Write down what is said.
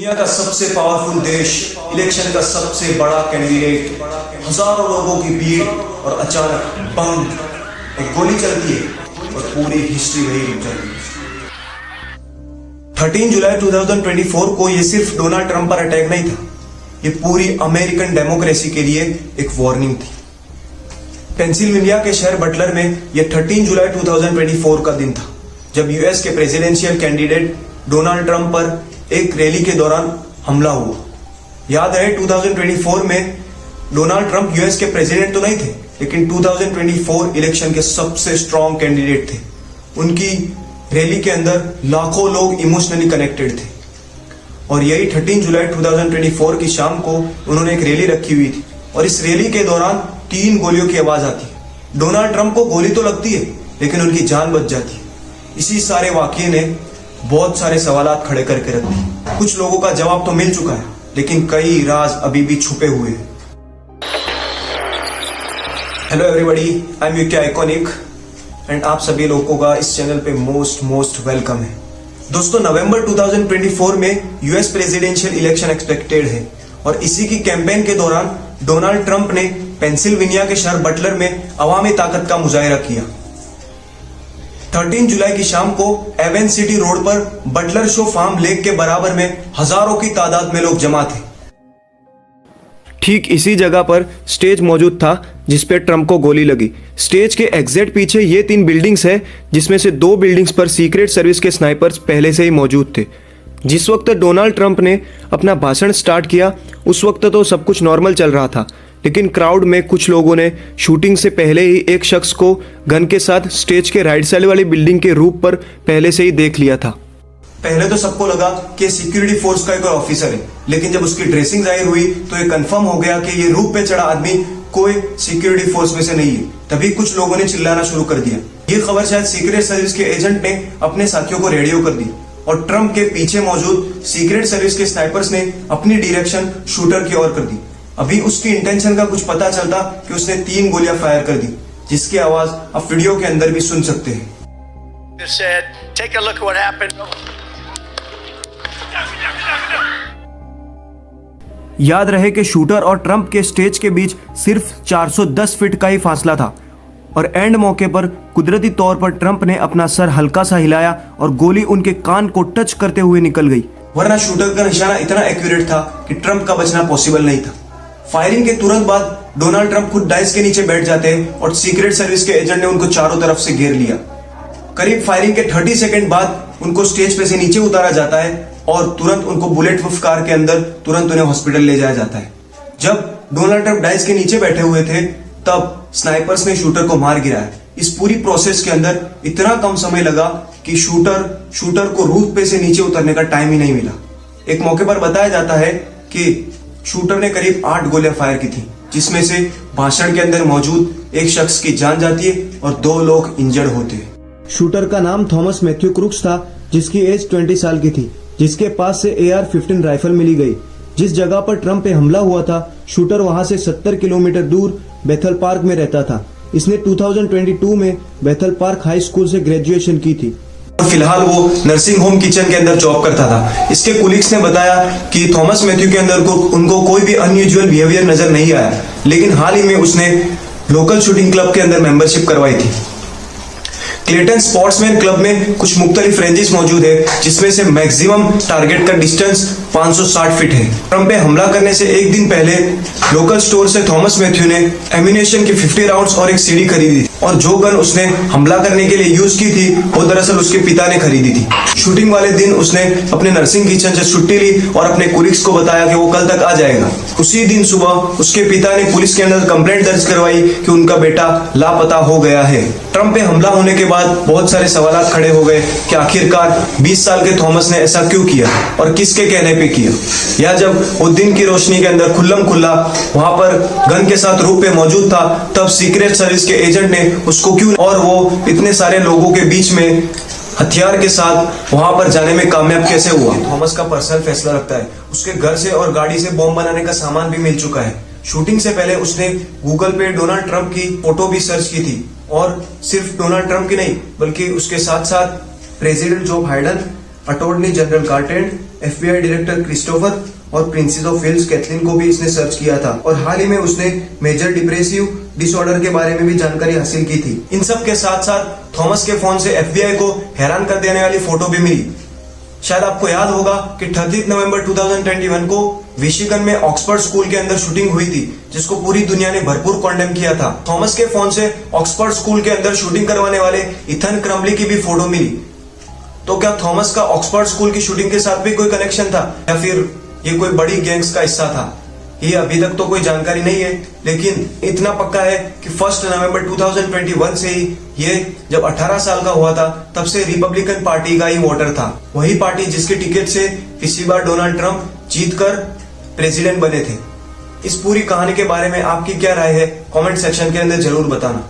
दुनिया का सबसे पावरफुल देश, इलेक्शन का सबसे बड़ा कैंडिडेट, हजारों लोगों की भीड़ और अचानक बम, एक गोली चलती है और पूरी हिस्ट्री वही रुक जाती है। 13 जुलाई 2024 को यह सिर्फ डोनाल्ड ट्रंप पर अटैक नहीं था, ये पूरी अमेरिकन डेमोक्रेसी के लिए एक वार्निंग थी। पेंसिल्वेनिया के शहर बटलर में यह 13 जुलाई 2024 का दिन था, जब यूएस के प्रेसिडेंशियल कैंडिडेट डोनाल्ड ट्रंप पर एक रैली के दौरान हमला हुआ। याद है 2024 में डोनाल्ड ट्रंप यूएस के प्रेसिडेंट तो नहीं थे, लेकिन 2024 इलेक्शन के सबसे स्ट्रॉन्ग कैंडिडेट थे। उनकी रैली के अंदर लाखों लोग इमोशनली कनेक्टेड थे और यही 13 जुलाई 2024 की शाम को उन्होंने एक रैली रखी हुई थी और इस रैली के दौरान 3 गोलियों की आवाज आती है। डोनाल्ड ट्रंप को गोली तो लगती है, लेकिन उनकी जान बच जाती है। इसी सारे वाकये ने बहुत सारे सवालात खड़े करके रख दिए। कुछ लोगों का जवाब तो मिल चुका है, लेकिन कई राज अभी भी छुपे हुए हैं। Hello everybody, I am UK iconic and आप सभी लोगों का इस चैनल पे मोस्ट वेलकम है। दोस्तों, नवंबर 2024 में यूएस प्रेसिडेंशियल इलेक्शन एक्सपेक्टेड है और इसी की कैंपेन के दौरान डोनाल्ड ट्रंप ने पेंसिल्वेनिया के शहर बटलर में अवामी ताकत का मुजाहिरा किया। 13 जुलाई की शाम को एवन सिटी रोड पर बटलर शो फार्म लेक के बराबर में हजारों की तादाद में लोग जमा थे। ठीक इसी जगह पर स्टेज मौजूद था जिस पे ट्रंप को गोली लगी। स्टेज के एग्जैक्ट पीछे ये 3 बिल्डिंग्स हैं, जिसमें से 2 बिल्डिंग्स पर सीक्रेट सर्विस के स्नाइपर्स पहले से ही मौजूद थे। जिस वक्त डोनाल्ड ट्रंप ने अपना भाषण स्टार्ट किया उस वक्त तो सब कुछ नॉर्मल चल रहा था, लेकिन क्राउड में कुछ लोगों ने शूटिंग से पहले ही एक शख्स को गन के साथ स्टेज के राइट साइड वाली बिल्डिंग के रूफ पर पहले से ही देख लिया था। पहले तो सबको लगा कि सिक्योरिटी फोर्स का एक ऑफिसर है, लेकिन जब उसकी ड्रेसिंग जाहिर हुई तो ये कंफर्म हो गया कि ये रूफ पे चढ़ा आदमी कोई सिक्योरिटी फोर्स में से नहीं है। तभी कुछ लोगों ने चिल्लाना शुरू कर दिया। ये खबर शायद सीक्रेट सर्विस के एजेंट ने अपने साथियों को रेडियो कर दी और ट्रंप के पीछे मौजूद सीक्रेट सर्विस के स्नाइपर्स ने अपनी डायरेक्शन शूटर की ओर कर दी। अभी उसकी इंटेंशन का कुछ पता चलता कि उसने 3 गोलियां फायर कर दी, जिसकी आवाज आप वीडियो के अंदर भी सुन सकते हैं। याद रहे कि शूटर और ट्रंप के स्टेज के बीच सिर्फ 410 फीट का ही फासला था और एंड मौके पर कुदरती तौर पर ट्रंप ने अपना सर हल्का सा हिलाया और गोली उनके कान को टच करते हुए निकल गई। वरना शूटर का निशाना इतना एक्यूरेट था कि ट्रंप का बचना पॉसिबल नहीं था। फायरिंग के तुरंत बाद डोनाल्ड ट्रंप खुद डाइस के नीचे बैठ जाते हैं और सीक्रेट सर्विस के एजेंट ने उनको चारों तरफ से घेर लिया। करीब फायरिंग के 30 सेकंड बाद उनको स्टेज पे से नीचे उतारा जाता है और तुरंत उनको बुलेट प्रूफ कार के अंदर तुरंत उन्हें हॉस्पिटल ले जाया जाता है। जब डोनाल्ड ट्रंप डाइस के नीचे बैठे हुए थे तब स्नाइपर्स ने शूटर को मार गिराया। इस पूरी प्रोसेस के अंदर इतना कम समय लगा कि शूटर को रूफ पे से नीचे उतरने का टाइम ही नहीं मिला। एक मौके पर बताया जाता है कि शूटर ने करीब 8 गोलियां फायर की थी, जिसमें से भाषण के अंदर मौजूद एक शख्स की जान जाती है और 2 लोग इंजर्ड होते हैं। शूटर का नाम थॉमस मैथ्यू क्रुक्स था, जिसकी एज 20 साल की थी, जिसके पास से AR-15 राइफल मिली गई। जिस जगह पर ट्रंप पे हमला हुआ था, शूटर वहां से 70 किलोमीटर दूर बेथल पार्क में रहता था। इसने 2022 में बेथल पार्क हाई स्कूल से ग्रेजुएशन की थी। फिलहाल वो नर्सिंग होम किचन के अंदर जॉब करता था। इसके कुलीग्स ने बताया कि थॉमस मैथ्यू के अंदर उनको कोई भी अनयूजुअल बिहेवियर नजर नहीं आया, लेकिन हाल ही में उसने लोकल शूटिंग क्लब के अंदर मेंबरशिप करवाई थी। क्लेटन स्पोर्ट्समैन क्लब में कुछ मुख्तलिफ रेंजेस मौजूद है, जिसमें से मैक्सिमम टारगेट का डिस्टेंस 560 फीट है। ट्रंप पे हमला करने से एक दिन पहले लोकल स्टोर से थॉमस मैथ्यू ने एम्यूनेशन के 50 राउंड्स और एक सीढ़ी खरीदी और जो गन उसने हमला करने के लिए यूज की थी वो दरअसल उसके पिता ने खरीदी थी। शूटिंग वाले दिन उसने अपने नर्सिंग किचन से छुट्टी ली और अपने कुलीग्स को बताया कि वो कल तक आ जाएगा। उसी दिन सुबह उसके पिता ने पुलिस के अंदर कंप्लेंट दर्ज करवाई कि उनका बेटा लापता हो गया है। ट्रंप पे हमला होने के बाद बहुत सारे सवालात खड़े हो गए कि आखिरकार 20 साल के थॉमस ने ऐसा क्यों किया और किसके कहने पे किया, या जब वो दिन की रोशनी के अंदर खुल्लम खुल्ला वहां पर गन के साथ रूप पे मौजूद था तब सीक्रेट सर्विस के एजेंट ने उसको क्यों और वो इतने सारे लोगों के बीच में हथियार के साथ वहां पर जाने में कामयाब कैसे हुआ। थॉमस का पर्सनल फैसला रखता है। उसके घर से और गाड़ी से बॉम्ब बनाने का सामान भी मिल चुका है। शूटिंग से पहले उसने गूगल पे डोनाल्ड ट्रंप की फोटो भी सर्च की थी और सिर्फ डोनाल्ड ट्रंप की नहीं बल्कि उसके साथ साथ president Joe Biden, attorney general Garland FBI director Christopher और प्रिंसेस ऑफ वेल्स कैथलीन को भी इसने सर्च किया था और हाल ही में उसने मेजर डिप्रेसिव डिसऑर्डर के बारे में भी जानकारी हासिल की थी। इन सब के साथ साथ थॉमस के फोन से FBI को हैरान कर देने वाली फोटो भी मिली। शायद आपको याद होगा कि 30 नवंबर 2021 को मिशिगन में ऑक्सफोर्ड स्कूल के अंदर शूटिंग हुई थी, जिसको पूरी दुनिया ने भरपूर कॉन्डेम किया था। थॉमस के फोन से ऑक्सफोर्ड स्कूल के अंदर शूटिंग करवाने वाले इथन क्रमली की भी फोटो मिली। तो क्या थॉमस का ऑक्सफोर्ड स्कूल की शूटिंग के साथ भी कोई कनेक्शन था या फिर ये कोई बड़ी गैंग्स का हिस्सा था? ये अभी तक तो कोई जानकारी नहीं है, लेकिन इतना पक्का है कि 1 नवंबर 2021 से ही ये जब 18 साल का हुआ था तब से रिपब्लिकन पार्टी का ही वोटर था। वही पार्टी जिसके टिकट से पिछली बार डोनाल्ड ट्रंप जीतकर प्रेसिडेंट बने थे। इस पूरी कहानी के बारे में आपकी क्या राय है कमेंट सेक्शन के अंदर जरूर बताना।